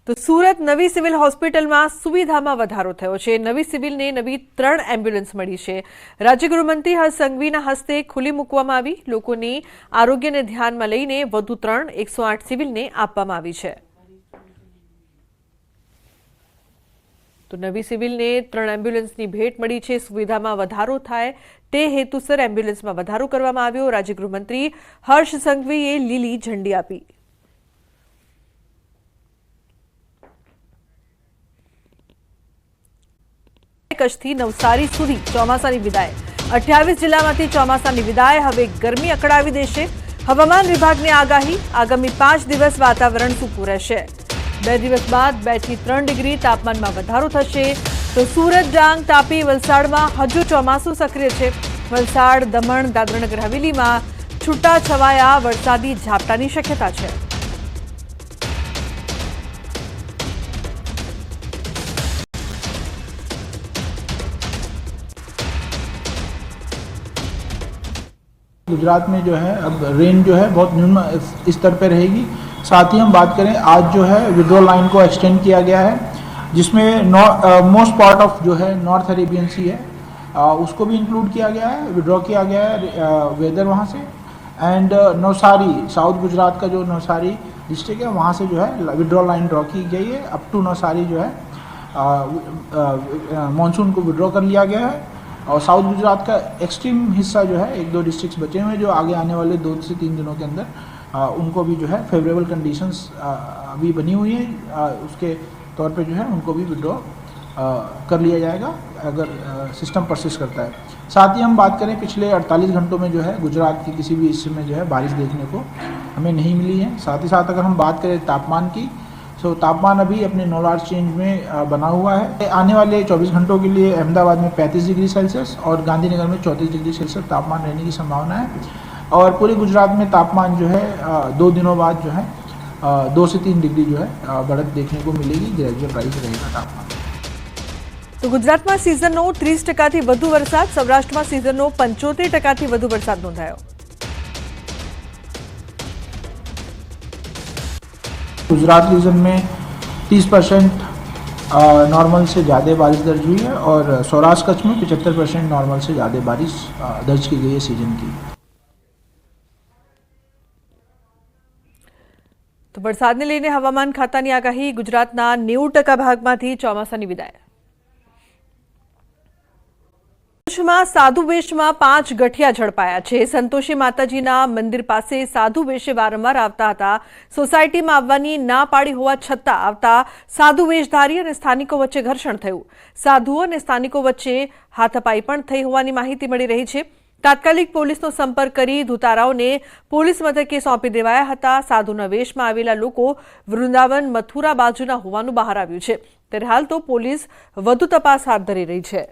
તો સુરત નવી સિવિલ હોસ્પિટલમાં સુવિધામાં વધારો થયો છે। નવી સિવિલને નવી 3 એમ્બ્યુલન્સ મળી છે। રાજ્ય ગૃહમંત્રી હર્ષ સંઘવીના હસ્તે ખુલ્લી મૂકવામાં આવી। લોકોની આરોગ્યને ધ્યાનમાં લઈને વધુ 3 108 સિવિલને આપવામાં આવી છે। તો નવી સિવિલને 3 એમ્બ્યુલન્સની ભેટ મળી છે। સુવિધામાં વધારો થાય તે હેતુસર એમ્બ્યુલન્સમાં વધારો કરવામાં આવ્યો। રાજ્ય ગૃહમંત્રી હર્ષ સંઘવીએ લીલી ઝંડી આપી। કચ્છથી નવસારી સુધી ચોમાસાની વિદાય। 28 જિલ્લામાંથી ચોમાસાની વિદાય। હવે ગરમી અકળાવી દેશે। હવામાન વિભાગની આગાહી, આગામી 5 દિવસ વાતાવરણ સૂકું રહેશે। 2 દિવસ બાદ 2 થી 3 ડિગ્રી તાપમાનમાં વધારો થશે। તો સુરત, ડાંગ, તાપી, વલસાડમાં હજુ ચોમાસું સક્રિય છે। વલસાડ, દમણ, દાદરાનગર હવેલીમાં છૂટાછવાયા વરસાદી ઝાપટાની શક્યતા છે। गुजरात में जो है अब रेन जो है बहुत न्यून स्तर पर रहेगी। साथ ही हम बात करें, आज जो है विड्रॉल लाइन को एक्सटेंड किया गया है, जिसमें मोस्ट पार्ट ऑफ जो है नॉर्थ अरेबियन सी है, उसको भी इंक्लूड किया गया है, विड्रॉ किया गया है वेदर वहाँ से। एंड नवसारी, साउथ गुजरात का जो नवसारी डिस्ट्रिक्ट है, वहाँ से जो है विड्रॉल लाइन ड्रॉ की गई है। अप टू नवसारी जो है मानसून को विड्रॉ कर लिया गया है। और साउथ गुजरात का एक्सट्रीम हिस्सा जो है, 1-2 डिस्ट्रिक्ट्स बचे हुए हैं, जो आगे आने वाले 2 से 3 दिनों के अंदर उनको भी जो है फेवरेबल कंडीशंस अभी बनी हुई है, उसके तौर पे जो है उनको भी विड्रॉ कर लिया जाएगा अगर सिस्टम परसिस्ट करता है। साथ ही हम बात करें, पिछले 48 घंटों में जो है गुजरात के किसी भी हिस्से में जो है बारिश देखने को हमें नहीं मिली है। साथ ही साथ अगर हम बात करें तापमान की, तो तापमान अभी अपने नो लार्ज चेंज में बना हुआ है। आने वाले 24 घंटों के लिए अहमदाबाद में 35 डिग्री सेल्सियस और गांधीनगर में 34 डिग्री सेल्सियस तापमान रहने की संभावना है। और पूरे गुजरात में तापमान जो है 2 दिनों बाद जो है 2 से 3 डिग्री जो है बढ़त देखने को मिलेगी। ग्रेजुअल राइज रहेगा तापमान। तो गुजरात में सीजनનો 30% વધુ વરસાદ। સૌરાષ્ટ્રમાં सीजनનો 75% વધુ વરસાદ નોંધાયો। गुजरात रीजन में 30% नॉर्मल से ज़्यादा बारिश दर्ज हुई है और सौराष्ट्र कच्छ में 75% नॉर्मल से ज़्यादा बारिश दर्ज की गई है सीजन की। तो वरसादने लईने हवामान खातानी आगाही। गुजरातना 90% भागमांथी ચોમાસાની વિદાય। કચ્છમાં સાધુ વેશમાં 5 ગઠિયા ઝડપાયા છે। સંતોષી માતાજીના મંદિર પાસે સાધુ વેશે વારંવાર આવતા હતા। સોસાયટીમાં આવવાની ના પાડી હોવા છતાં આવતા સાધુ વેશધારી અને સ્થાનિકો વચ્ચે ઘર્ષણ થયું। સાધુઓ અને સ્થાનિકો વચ્ચે હાથાપાઈ પણ થઈ હોવાની માહિતી મળી રહી છે। તાત્કાલિક પોલીસનો સંપર્ક કરી ધુતારાઓને પોલીસ મથકે સોંપી દેવાયા હતા। સાધુના વેશમાં આવેલા લોકો વૃંદાવન, મથુરા બાજુના હોવાનું બહાર આવ્યું છે। ત્યારે હાલ તો પોલીસ વધુ તપાસ હાથ ધરી રહી છે।